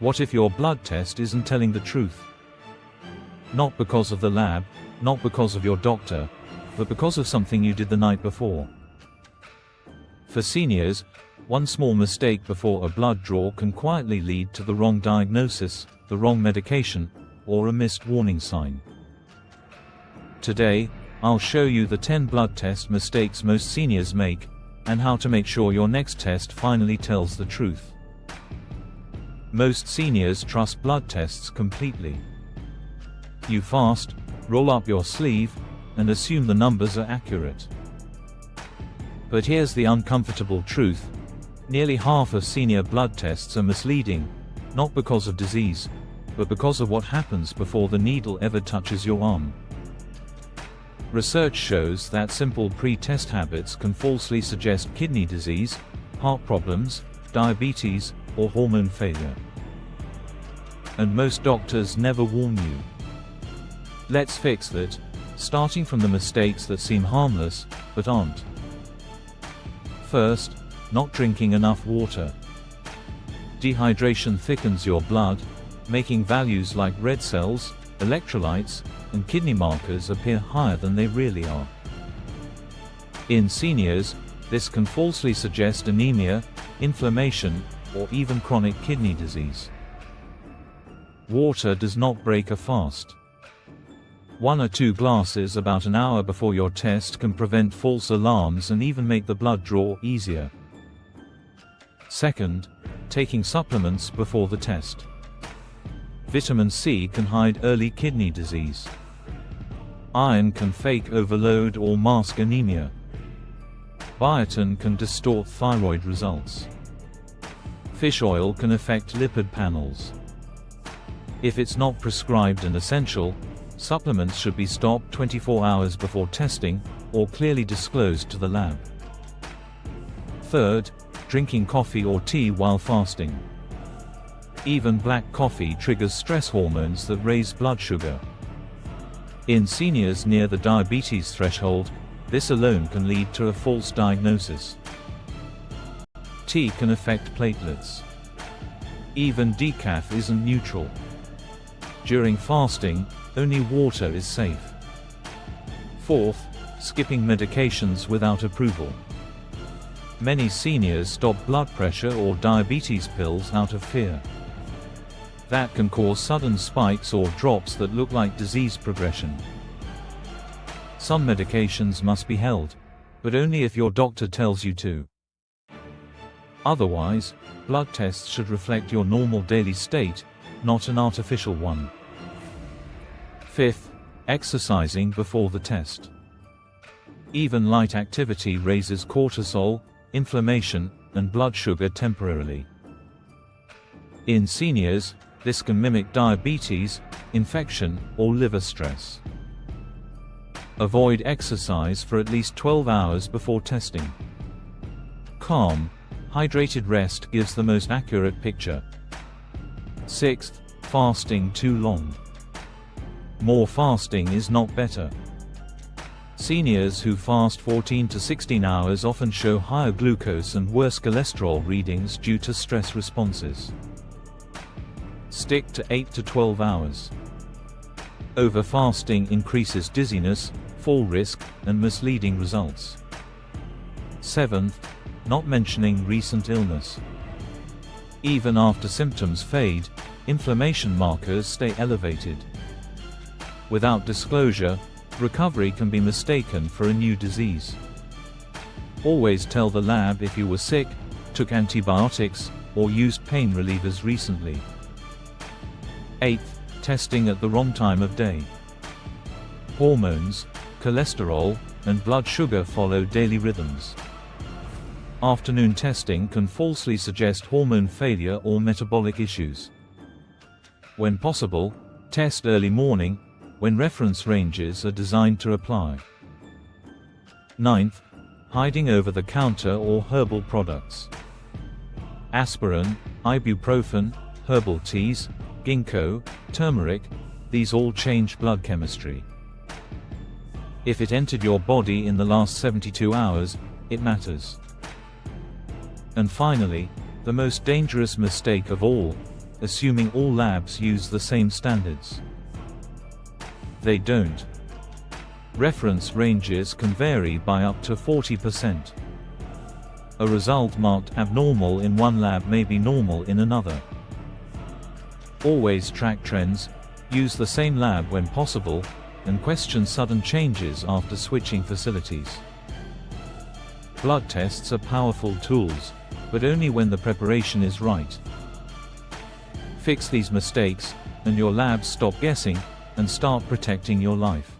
What if your blood test isn't telling the truth? Not because of the lab, not because of your doctor, but because of something you did the night before. For seniors, one small mistake before a blood draw can quietly lead to the wrong diagnosis, the wrong medication, or a missed warning sign. Today, I'll show you the 10 blood test mistakes most seniors make, and how to make sure your next test finally tells the truth. Most seniors trust blood tests completely. You fast, roll up your sleeve, and assume the numbers are accurate. But here's the uncomfortable truth. Nearly half of senior blood tests are misleading, not because of disease, but because of what happens before the needle ever touches your arm. Research shows that simple pre-test habits can falsely suggest kidney disease, heart problems, diabetes, or hormone failure. And most doctors never warn you. Let's fix that, starting from the mistakes that seem harmless, but aren't. First, not drinking enough water. Dehydration thickens your blood, making values like red cells, electrolytes, and kidney markers appear higher than they really are. In seniors, this can falsely suggest anemia, inflammation, or even chronic kidney disease. Water does not break a fast. 1 or 2 glasses about an hour before your test can prevent false alarms and even make the blood draw easier. Second, taking supplements before the test. Vitamin C can hide early kidney disease. Iron can fake overload or mask anemia. Biotin can distort thyroid results. Fish oil can affect lipid panels. If it's not prescribed and essential, supplements should be stopped 24 hours before testing, or clearly disclosed to the lab. Third, drinking coffee or tea while fasting. Even black coffee triggers stress hormones that raise blood sugar. In seniors near the diabetes threshold, this alone can lead to a false diagnosis. Tea can affect platelets. Even decaf isn't neutral. During fasting, only water is safe. Fourth, skipping medications without approval. Many seniors stop blood pressure or diabetes pills out of fear. That can cause sudden spikes or drops that look like disease progression. Some medications must be held, but only if your doctor tells you to. Otherwise, blood tests should reflect your normal daily state, not an artificial one. Fifth, exercising before the test. Even light activity raises cortisol, inflammation, and blood sugar temporarily. In seniors, this can mimic diabetes, infection, or liver stress. Avoid exercise for at least 12 hours before testing. Calm, hydrated rest gives the most accurate picture. Sixth, fasting too long. More fasting is not better. Seniors who fast 14 to 16 hours often show higher glucose and worse cholesterol readings due to stress responses. Stick to 8 to 12 hours. Overfasting increases dizziness, fall risk, and misleading results. Seventh, not mentioning recent illness. Even after symptoms fade, inflammation markers stay elevated. Without disclosure, recovery can be mistaken for a new disease. Always tell the lab if you were sick, took antibiotics, or used pain relievers recently. 8th, testing at the wrong time of day. Hormones, cholesterol, and blood sugar follow daily rhythms. Afternoon testing can falsely suggest hormone failure or metabolic issues. When possible, test early morning, when reference ranges are designed to apply. 9th, hiding over-the-counter or herbal products. Aspirin, ibuprofen, herbal teas, ginkgo, turmeric, these all change blood chemistry. If it entered your body in the last 72 hours, it matters. And finally, the most dangerous mistake of all, assuming all labs use the same standards. They don't. Reference ranges can vary by up to 40%. A result marked abnormal in one lab may be normal in another. Always track trends, use the same lab when possible, and question sudden changes after switching facilities. Blood tests are powerful tools, but only when the preparation is right. Fix these mistakes, and your labs stop guessing, and start protecting your life.